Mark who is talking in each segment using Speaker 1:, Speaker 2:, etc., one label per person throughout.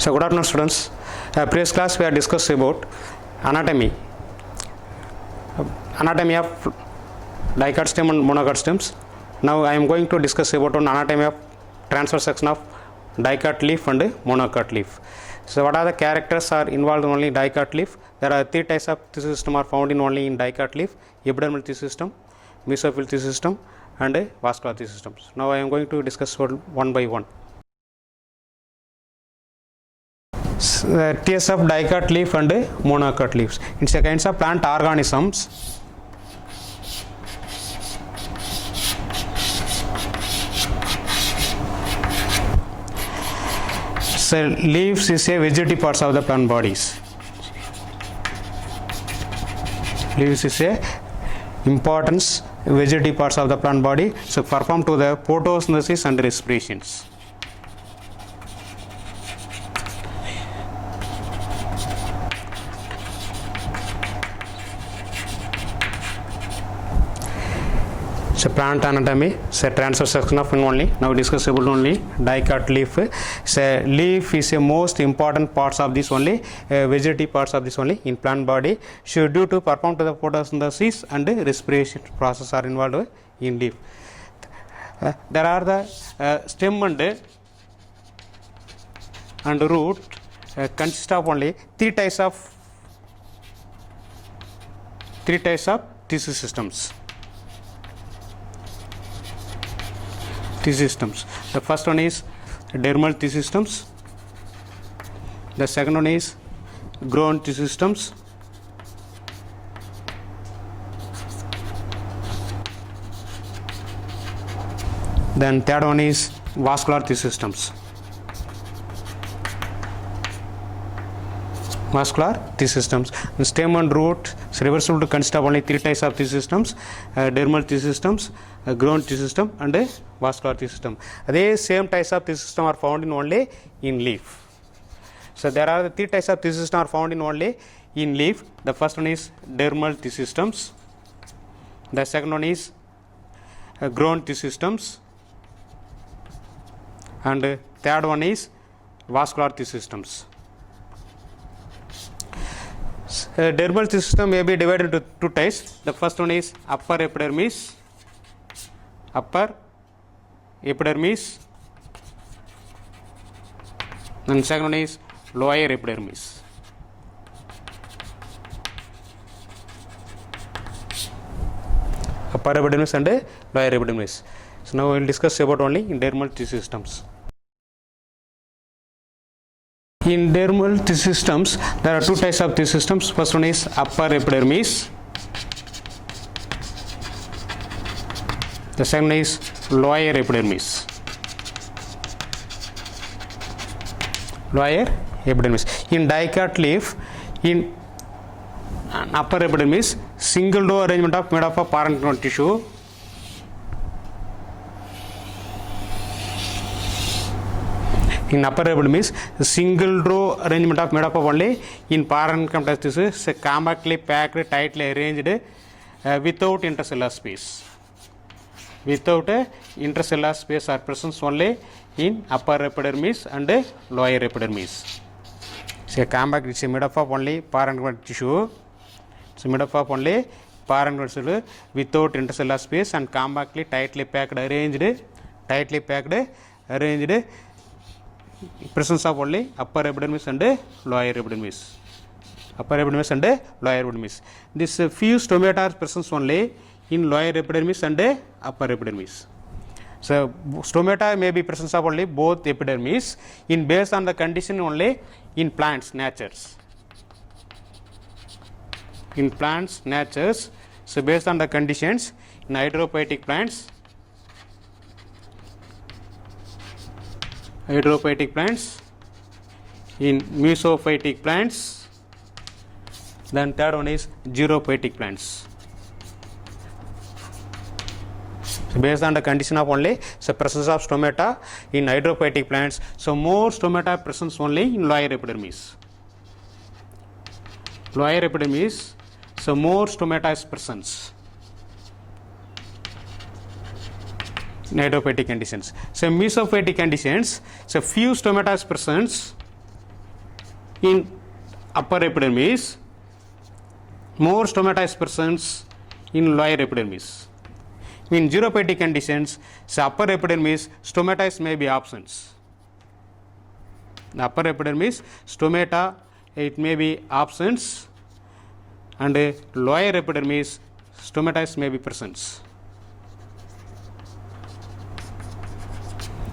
Speaker 1: So good afternoon students. Previous class we have discussed about anatomy of dicot stem and monocot stems. Now I am going to discuss about an anatomy of transverse section of dicot leaf and monocot leaf. So what are the characters are involved in only dicot leaf? There are three types of tissue system are found in only in dicot leaf: epidermal tissue system, mesophyll tissue system and vascular tissue systems. Now I am going to discuss one by one. Tears of dicot leaf and monocot leaves. It's a kinds of plant organisms. So leaves is a vegetative parts of the plant bodies. Leaves is a importance vegetative parts of the plant body. So perform to the photosynthesis and respirations. So plant anatomy, so transverse section of only. Now discuss about only dicot leaf. So leaf is a most important parts of this only, vegetative parts of this only in plant body. So due to perform to the photosynthesis and respiration process are involved in leaf. There are the stem and root consist of only three types of tissue systems. Tissue systems. The first one is dermal tissue systems. The second one is grown tissue systems. Then third one is vascular tissue systems. Vascular tissue systems. The stem and root reversible to consist of only three types of tissue systems: dermal tissue systems, grown tissue system and vascular tissue system. These same types of tissue system are found in only in leaf. So there are the three types of tissue system are found in only in leaf. The first one is dermal tissue systems. The second one is grown tissue systems, and third one is vascular tissue systems. Dermal tissue system may be divided into two types. The first one is upper epidermis, and second one is lower epidermis. Upper epidermis and lower epidermis. So now we will discuss about only in dermal tissue systems. In dermal tissue systems, there are two types of tissue systems. First one is upper epidermis. The second is lower epidermis. Lower epidermis. In dicot leaf, in upper epidermis, single row arrangement of made of a parenchymal tissue. In upper epidermis, single row arrangement of made up of only in parenchymal tissue, compactly packed, tightly arranged without intercellular space. Without intercellular space are present only in upper epidermis and lower epidermis. So compact is made up of only parenchymal tissue. So made up of only parenchymal tissue without intercellular space and compactly, tightly packed, arranged presence of only upper epidermis and lower epidermis. Upper epidermis and lower epidermis. This few stomata are present only in lower epidermis and upper epidermis. So stomata may be presence of only both epidermis in based on the condition only in plants natures. In plants natures, so based on the conditions in hydrophytic plants, in mesophytic plants, then third one is xerophytic plants. So based on the condition of only so presence of stomata in hydrophytic plants, so more stomata presence only in lower epidermis. Lower epidermis, so more stomata is presence. Hydrophytic conditions. So mesophytic conditions, so few stomata is present In upper epidermis, more stomata is present in lower epidermis. In neuropathic conditions, the upper epidermis stomata may be absent. The upper epidermis stomata it may be absent, and lower epidermis stomata may be present.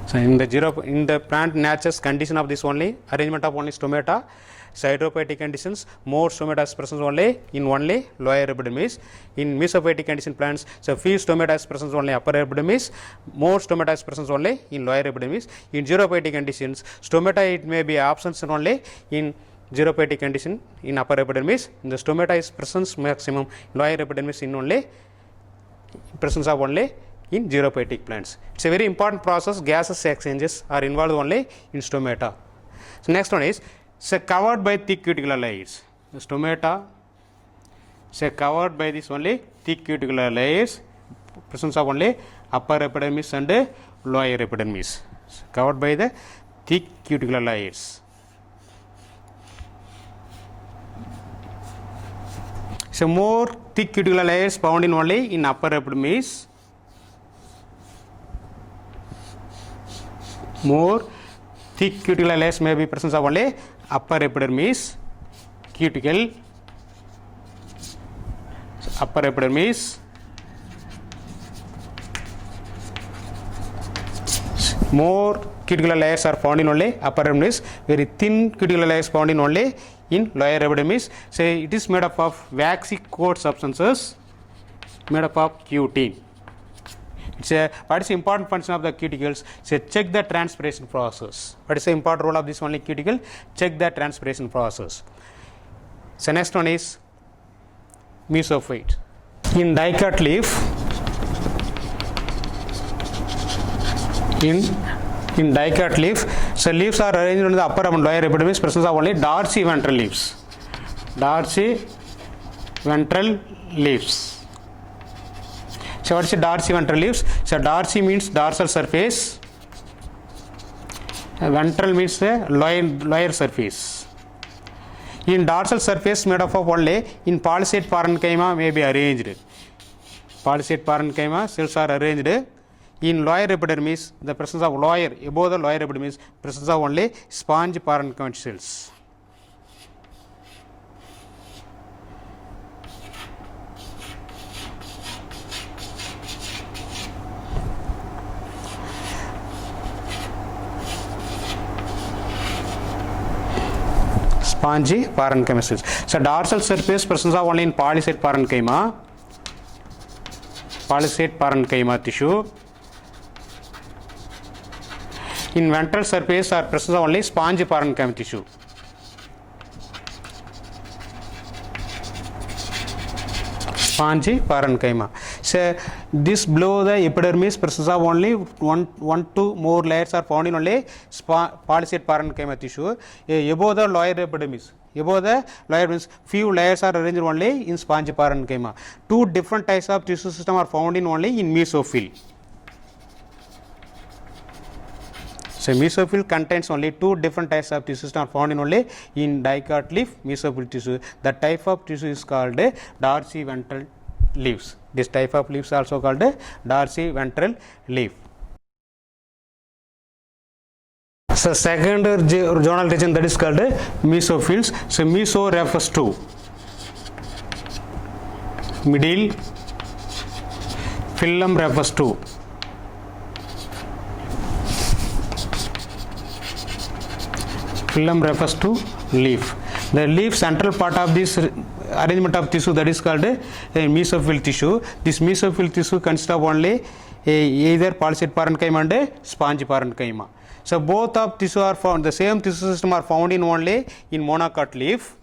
Speaker 1: So in the plant nature's condition of this only arrangement of only stomata. Hydropathic conditions, more stomata is present only in only lower epidermis. In mesophytic condition plants, so few stomata is present only upper epidermis, more stomata is present only in lower epidermis. In xeropathic conditions, stomata it may be absent only in xeropathic condition in upper epidermis. In the stomata is presence maximum in lower epidermis in only presence of only in xeropathic plants. It's a very important process. Gases exchanges are involved only in stomata. So next one is covered by thick cuticular layers. The stomata covered by this only thick cuticular layers, presence of only upper epidermis and lower epidermis, covered by the thick cuticular layers. So more thick cuticular layers found in only in upper epidermis. More thick cuticular layers may be presence of only upper epidermis, cuticle, upper epidermis, more cuticular layers are found in only upper epidermis, very thin cuticular layers found in only in lower epidermis. Say it is made up of waxy coat substances made up of cutin. What is the important function of the cuticles? Say check the transpiration process. What is the important role of this only cuticle? Check the transpiration process. So next one is mesophyte. In dicot leaf, in dicot leaf, so leaves are arranged in the upper and lower epidermis, presence of only dorsiventral leaves. Dorsiventral leaves. So what is the dorsiventral leaves? So dorsi means dorsal surface, ventral means the lower surface. In dorsal surface made up of only in palisade parenchyma may be arranged. Palisade parenchyma cells are arranged. In lower epidermis, the presence of above the lower epidermis, presence of only sponge parenchyma cells. Spongy parenchyma cells. So dorsal surface presence of only in palisade parenchyma tissue. In ventral surface are presence of only spongy parenchyma tissue. Spongy parenchyma. So this below the epidermis presence of only one to more layers are found in only palisade parenchyma tissue. Above the lower epidermis, few layers are arranged only in spongy parenchyma. Two different types of tissue system are found in only in mesophyll. So mesophyll contains only two different types of tissue system are found in only in dicot leaf mesophyll tissue. The type of tissue is called dorsiventral leaves. This type of leaves also called dorsiventral leaf. So second zonal region that is called mesophylls. So meso refers to middle, phylum refers to leaf. The leaf central part of this arrangement of tissue that is called a mesophyll tissue. This mesophyll tissue consists of only either palisade parenchyma and spongy parenchyma. So both of tissue are found, the same tissue system are found in only in monocot leaf.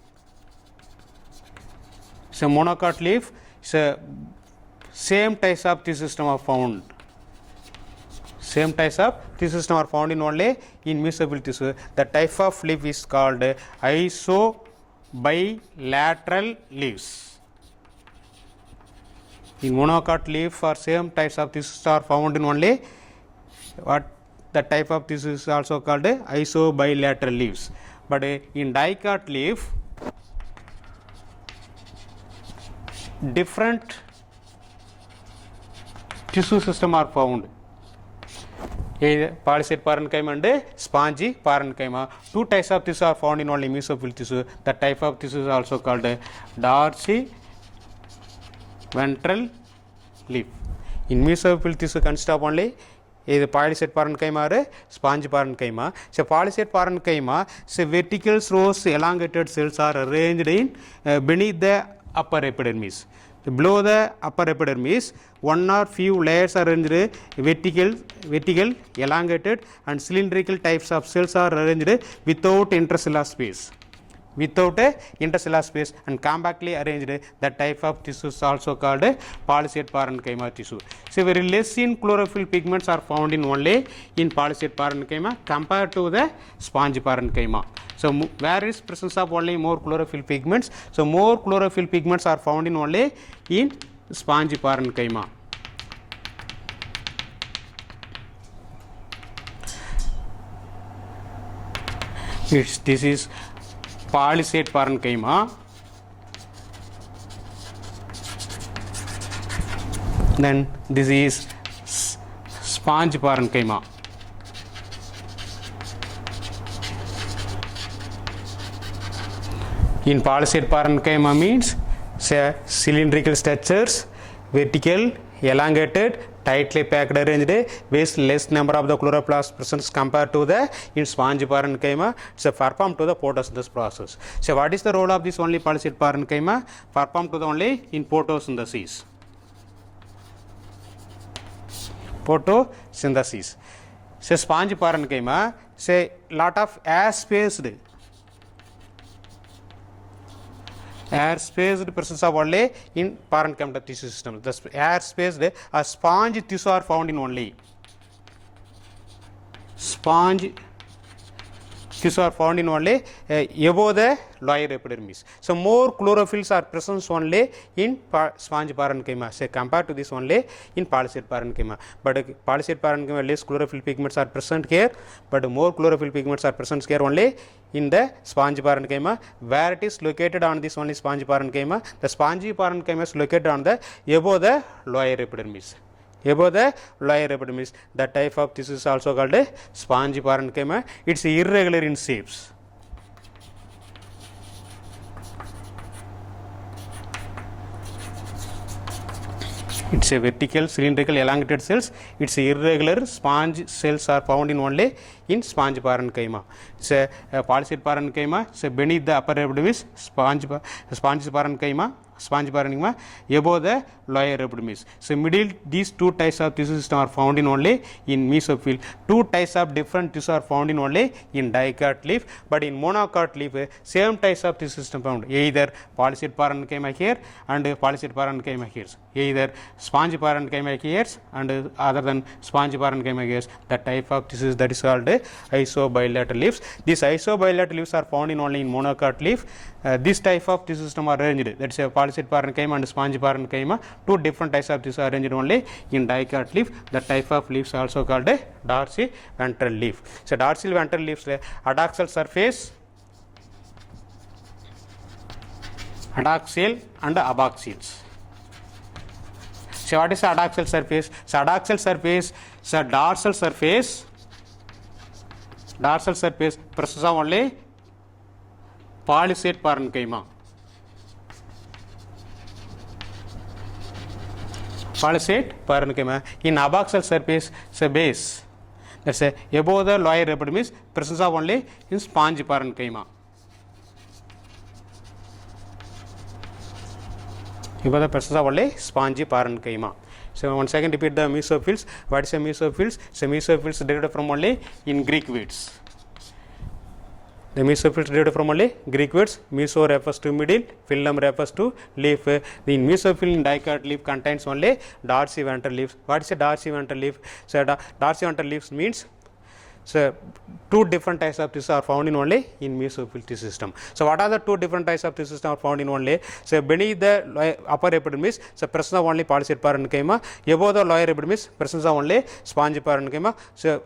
Speaker 1: So monocot leaf, so same types of tissue system are found. Same types of tissue system are found in only in mesophyll tissue. The type of leaf is called isobilateral leaves. In monocot leaf or same types of tissues are found in only what the type of tissue is also called isobilateral leaves. but in dicot leaf, different tissue system are found. Polysaid parenchyma and spongy parenchyma. Two types of tissue are found in only mesophyll tissue. The type of tissue is also called dorsiventral leaf. In mesophyll tissue consists of only either polysaid parenchyma or spongy parenchyma. So polysaid parenchyma, so vertical rows elongated cells are arranged in beneath the upper epidermis. Below the upper epidermis, one or few layers are arranged vertical, elongated and cylindrical types of cells are arranged without intercellular space. Without a intercellular space and compactly arranged, the type of tissue is also called polysaid parenchyma tissue. So very less in chlorophyll pigments are found in only in polysaid parenchyma compared to the spongy parenchyma. So where is presence of only more chlorophyll pigments? So more chlorophyll pigments are found in only in spongy parenchyma. This is polysaid parenchyma. Then this is sponge parenchyma. In polysaid parenchyma means say cylindrical structures, vertical, elongated, tightly packed arranged, waste less number of the chloroplast presence compared to the in spongy parenchyma. So perform to the photosynthesis process. So what is the role of this only polysaid parenchyma? Perform to the only in photosynthesis. Photosynthesis. So spongy parenchyma, say lot of air-spaced presence of only in parenchyma tissue system. The air-spaced sponge tissue are found in only sponge tissue are found in only above the lower epidermis. So more chlorophylls are present only in sponge parenchyma, say compared to this only in polysaid parenchyma. But polysaid parenchyma less chlorophyll pigments are present here, but more chlorophyll pigments are present here only in the sponge parenchyma. Where it is located on this only sponge parenchyma, the spongy parenchyma is located on the above the lower epidermis. Above the lower epidermis, the type of tissue is also called a spongy parenchyma. It's irregular in shapes. It's a vertical, cylindrical, elongated cells. It's irregular. Sponge cells are found in only in sponge parenchyma. It's a polysaid parenchyma. So beneath the upper epidermis, sponge parenchyma. Sponge parenchyma above the lower epidermis. So middle these two types of tissue system are found in only in mesophyll. Two types of different tissue are found in only in dicot leaf, but in monocot leaf same types of tissue system found, either polysaid parenchyma here and polysaid parenchyma here, either sponge parenchyma here and other than sponge parenchyma here. The type of tissue that is called isobilateral leaves. These isobilateral leaves are found in only in monocot leaf. This type of tissue system are arranged, that is a polysaid parenchyma and sponge parenchyma. Two different types of tissue are arranged only in dicot leaf. The type of leaves also called a dorsiventral leaf. So dorsiventral leaves adaxial surface, adaxial and abaxials. So what is adaxial surface? So adaxial surface, so dorsal surface presence of only polysaid parenchyma. Polysaid parenchyma. In abaxial surface, so base, that's a above the lower epidermis, presence of only in sponge parenchyma. Above the presence of only spongy parenchyma. So once again repeat the mesophylls. What is a mesophylls? So mesophylls derived from only in Greek words. The mesophylls derived from only Greek words. Meso refers to middle, phylum refers to leaf. The mesophyll in dicot leaf contains only dorsiventral leaves. What is a dorsiventral leaf? So dorsiventral leaves means so two different types of tissue are found in only in mesophyll tissue system. So what are the two different types of tissue system are found in only? So beneath the upper epidermis, so presence of only polysaid parenchyma. Above the lower epidermis, presence of only spongy parenchyma. So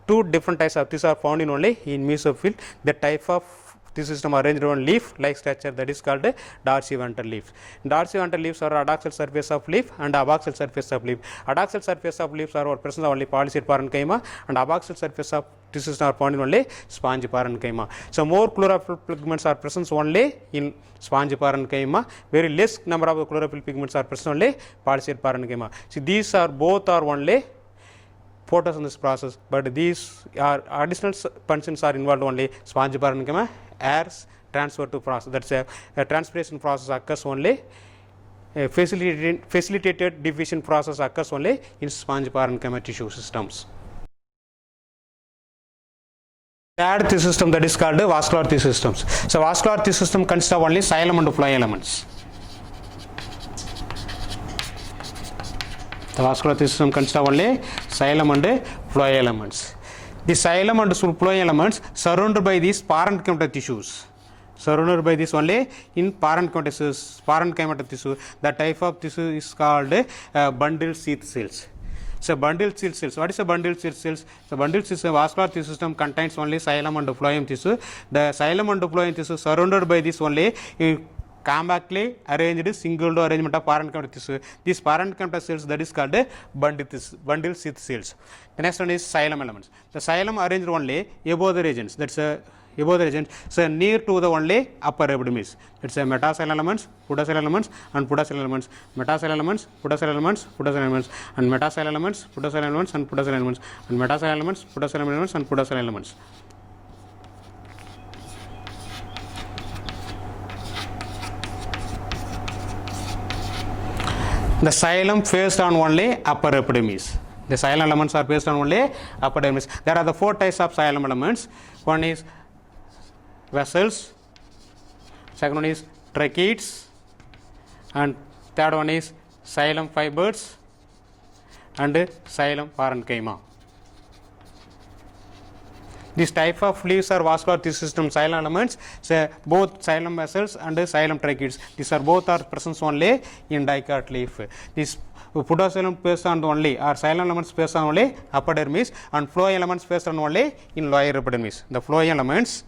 Speaker 1: two different types of tissues are found in only in mesophyll. The type of this system arranged on leaf like structure, that is called dorsivantral leaf. Dorsivantral leaves are adaxial surface of leaf and abaxial surface of leaf. Adaxial surface of leaves are present only polycid parenchyma, and abaxial surface of tissues are found in only sponge parenchyma. So more chlorophyll pigments are present only in sponge parenchyma. Very less number of chlorophyll pigments are present only polycid parenchyma. See, these are both are only photosynthesis process, but these are additional functions are involved only sponge parenchyma. Air's transfer to process, that's a transpiration process occurs only, a facilitated diffusion process occurs only in sponge parenchyma tissue systems. Third tissue system, that is called vascular tissue systems. So vascular tissue system consists of only xylem and phloem elements. The vascular tissue system consists of only xylem and phloem elements. The xylem and phloem elements surrounded by these parenchyma tissues. Surrounded by this only in parenchyma tissue. The type of tissue is called bundle sheath cells. So bundle sheath cells. What is a bundle sheath cells? The bundle sheath vascular tissue system contains only xylem and phloem tissue. The xylem and phloem tissue surrounded by this only compactly arranged single row arrangement of parenchyma tissue. These parenchyma cells, that is called bundle sheath cells. The next one is xylem elements. The xylem arranged only above the regions. That's above the regions. So near to the only upper epidermis. It's a metacell elements, pudicell elements, and pudicell elements. Metacell elements, pudicell elements, pudicell elements, and metacell elements, pudicell elements, and pudicell elements, and metacell elements, pudicell elements, and pudicell elements. The xylem based on only upper epidermis. The xylem elements are based on only upper epidermis. There are the four types of xylem elements. One is vessels, second one is tracheids, and third one is xylem fibers and xylem parenchyma. This type of leaves are vascular tissue system xylem elements. So both xylem vessels and xylem tracheids, these are both are present only in dicot leaf. This pudicellum based on only, or xylem elements based on only upper epidermis, and phloem elements based on only in lower epidermis. The phloem elements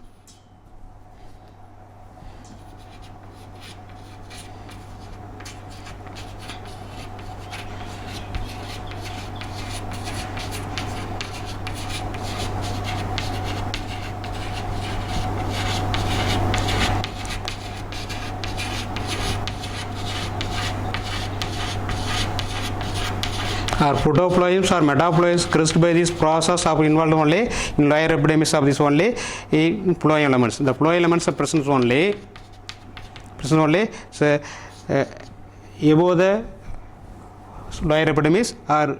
Speaker 1: or protoploims or metaploims caused by this process of involved only in lower epidermis of this only in phloem elements. The phloem elements are present only so, above the lower epidermis or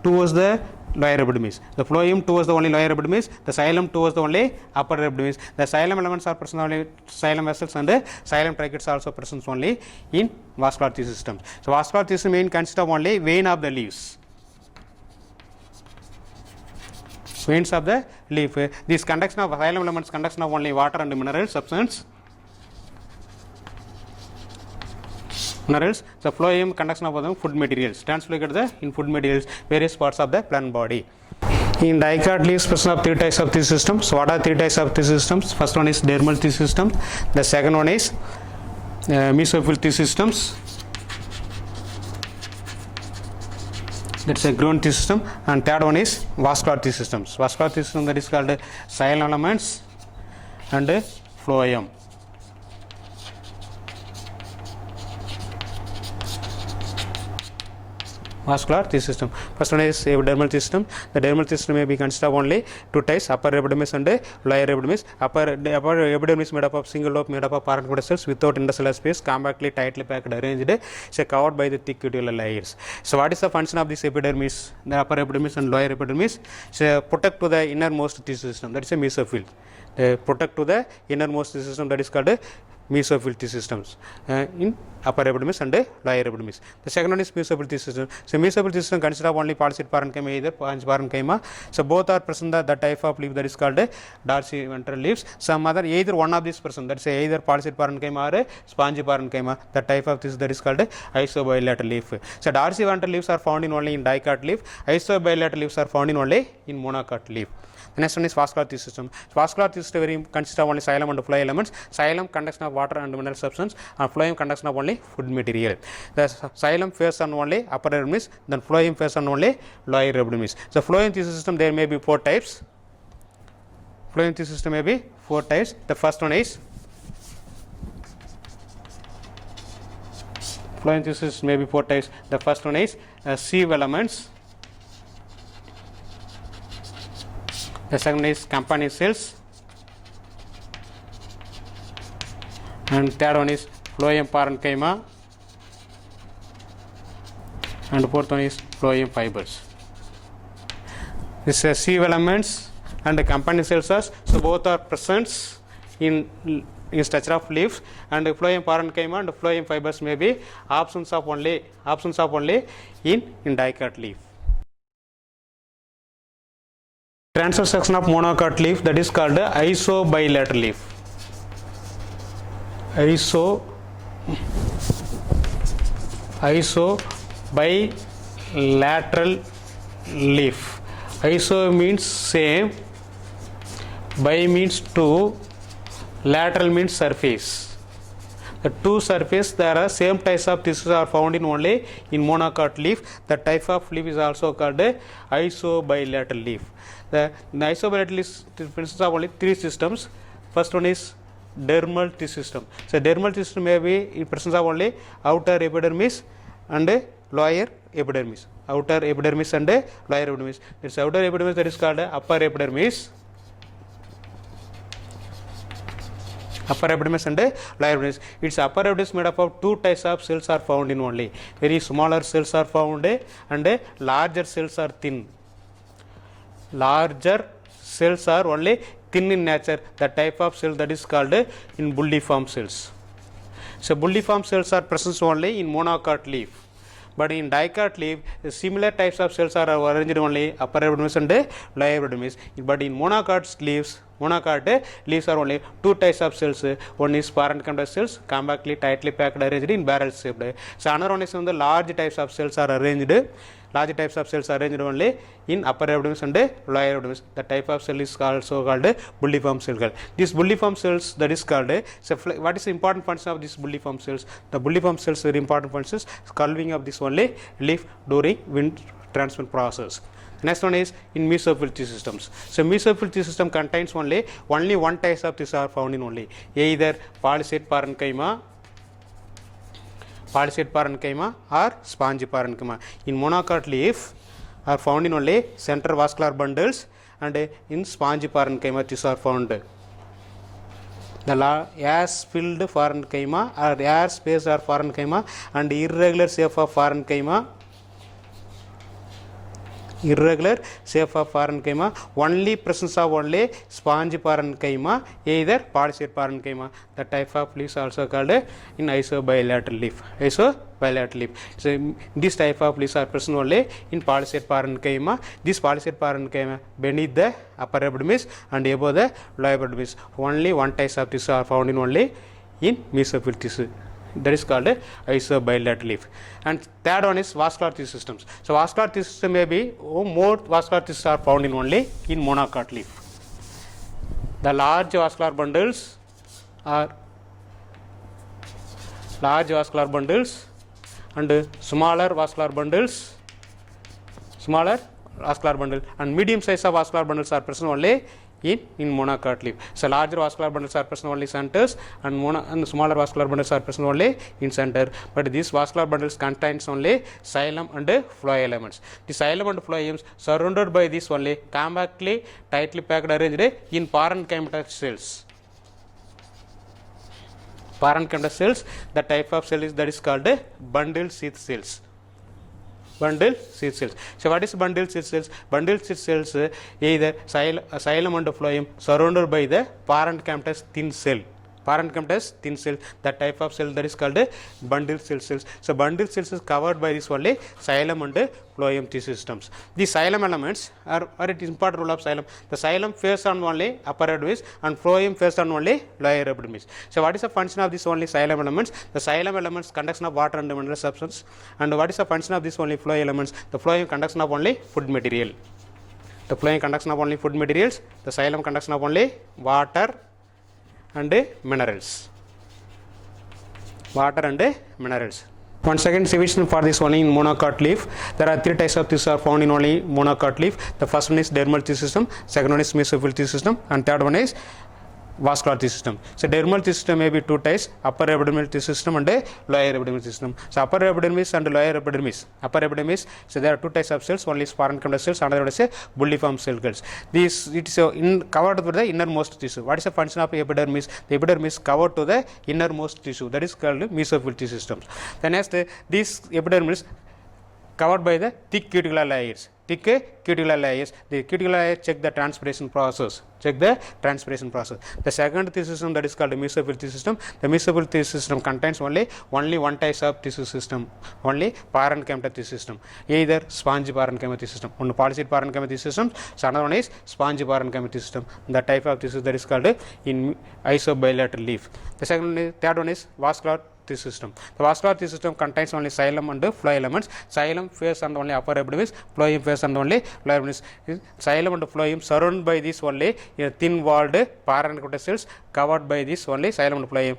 Speaker 1: towards the lower epidermis. The phloem towards the only lower epidermis, the xylem towards the only upper epidermis. The xylem elements are present only xylem vessels, and xylem tracheids also present only in vascular tissue systems. So vascular tissue main consists of only vein of the leaves. Veins of the leaf. This conduction of xylem elements conduction of only water and mineral substance. Minerals. The phloem conduction of them food materials. Translocate the in food materials various parts of the plant body. In dicot leaves present of three types of tissue systems. So what are three types of tissue systems? First one is dermal tissue system. The second one is mesophyll tissue systems. That's a grown tissue system. And third one is vascular tissue systems. Vascular tissue system, that is called xylem elements and phloem. Vascular tissue system. First one is dermal tissue system. The dermal tissue system may be consist of only two types, upper epidermis and lower epidermis. Upper epidermis made up of single lobe made up of parenchymal cells without intercellular space, compactly tightly packed, arranged, so covered by the thick cuticle layers. So what is the function of this epidermis, the upper epidermis and lower epidermis? So protect to the innermost tissue system, that is a mesophyll. Protect to the innermost tissue system, that is called mesophyll systems in upper epidermis and lower epidermis. The second one is mesophyll system. So mesophyll system consists of only pulsate parenchyma, either pons parenchyma. So both are present the type of leaf that is called dorsiventral leaves. Some other either one of these present, that is either pulsate parenchyma or spongy parenchyma. The type of this that is called isobilateral leaf. So dorsiventral leaves are found in only in dicot leaf. Isobilateral leaves are found in only in monocot leaf. The next one is vascular tissue system. Vascular tissue system very consists of only xylem and phloem elements. Xylem conduction of water and mineral substance, and phloem conduction of only food material. The xylem face on only upper epidermis, then phloem face on only lower epidermis. So phloem tissue system there may be 4 types. Phloem tissue system may be 4 types. The first one is phloem tissue system may be 4 types. The first one is sieve elements. The second is company cells, and third one is phloem parenchyma, and fourth one is phloem fibers. This is sieve elements and the company cells are, so both are present in structure of leaves, and phloem parenchyma and phloem fibers may be options of only in dicot leaf. Transverse section of monocot leaf, that is called isobilateral leaf. Isobilateral leaf. Iso means same, bi means two, lateral means surface. The two surface, there are same types of tissues are found in only in monocot leaf. The type of leaf is also called isobilateral leaf. The isobilateral leaf consists of only 3 systems. First one is dermal tissue system. So dermal tissue system may be in presence of only outer epidermis and lower epidermis. Outer epidermis and lower epidermis. This outer epidermis, that is called upper epidermis. Upper epidermis and lower epidermis. Its upper epidermis made up of 2 types of cells are found in only. Very smaller cells are found and larger cells are thin. Larger cells are only thin in nature. The type of cell that is called in bulliform cells. So bulliform cells are present only in monocot leaf, but in dicot leaf similar types of cells are arranged only upper epidermis and lower epidermis. But in monocot leaves are only 2 types of cells. One is parenchymal cells, compactly tightly packed arranged in barrel shaped. So another one is the large types of cells are arranged. Large types of cells are arranged only in upper epidermis and lower epidermis. The type of cell is also called bulliform cell. These bulliform cells, that is called, so what is the important function of these bulliform cells? The bulliform cells very important functions, curving of this only leaf during wind transfer process. Next one is in mesophyll tissue systems. So mesophyll tissue system contains only one type of tissue are found in only either palisade parenchyma or spongy parenchyma. In monocot leaf are found in only central vascular bundles, and in spongy parenchyma tissues are found. The air filled parenchyma or air space or parenchyma and irregular shape of parenchyma. Only presence of only spongy parenchyma, either palisade parenchyma. The type of leaves also called in isobilateral leaf. So this type of leaves are present only in palisade parenchyma. This palisade parenchyma beneath the upper epidermis and above the lower epidermis. Only one type of tissue are found in only in mesophyll tissue. That is called isobilateral leaf. And third one is vascular tissue systems. So vascular tissue system may be more vascular tissues are found in only in monocot leaf. The large vascular bundles and smaller vascular bundles and medium size of vascular bundles are present only in monocot leaf. So larger vascular bundles are present only centers, and smaller vascular bundles are present only in center. But these vascular bundles contains only xylem and phloem elements. The xylem and phloems surrounded by this only compactly tightly packed arranged in parenchymatous cells. Parenchymatous cells, the type of cell is that is called bundle sheath cells. So what is bundle sheath cells? Bundle sheath cells either xylem and phloem surrounded by the parenchymatous thin cell. Parenchyma is thin cell. That type of cell that is called a bundle cells. So bundle cells is covered by this only xylem and phloem tissue systems. The xylem elements are it is important role of xylem. The xylem face on only upper epidermis and phloem face on only lower epidermis. So what is the function of this only xylem elements? The xylem elements conduction of water and mineral substance. And what is the function of this only phloem elements? The phloem conduction of only food material. The phloem conduction of only food materials. The xylem conduction of only water and minerals. Water and minerals. Once again, division for this only in monocot leaf. There are 3 types of tissues are found in only monocot leaf. The first one is dermal tissue system, second one is mesophyll tissue system, and third one is vascular tissue system. So dermal tissue system may be 2 types, upper epidermal tissue system and lower epidermal tissue system. So upper epidermis and lower epidermis. Upper epidermis, so there are 2 types of cells, one is parenchyma cells, another is bulliform cells. This it is covered with the innermost tissue. What is the function of epidermis? The epidermis covered to the innermost tissue, that is called mesophyll tissue system. Then next, this epidermis covered by the thick cuticular layers. Thick cuticular layers. The cuticular layer check the transpiration process. The second tissue system that is called the mesophyll tissue system. The mesophyll tissue system contains only one type of tissue system, only parenchyma tissue system. Either spongy parenchyma tissue system. One polycid parenchyma tissue system. So another one is spongy parenchyma tissue system. The type of tissue that is called in isobilateral leaf. The third one is vascular tissue system. The vascular tissue system contains only xylem and phloem elements. Xylem face on only upper epidermis, phloem face on only lower epidermis. Xylem and phloem surrounded by this only thin walled parenchyma cells covered by this only xylem and phloem.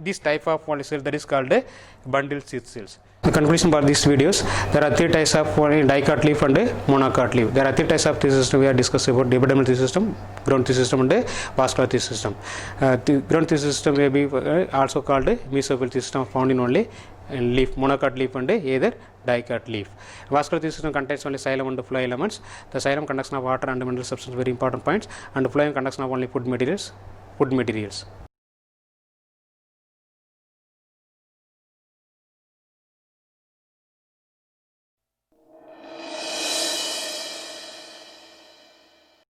Speaker 1: This type of only cell that is called bundle cells. The conclusion for these videos, there are 3 types of dicot leaf and monocot leaf. There are 3 types of tissue system we are discussing about: epidermal tissue system, ground tissue system and vascular tissue system. The ground tissue system may be also called mesophyll tissue system, found in only leaf, monocot leaf and either dicot leaf. Vascular tissue system contains only xylem and phloem elements. The xylem conduction of water and mineral substance, very important points, and phloem conduction of only food materials.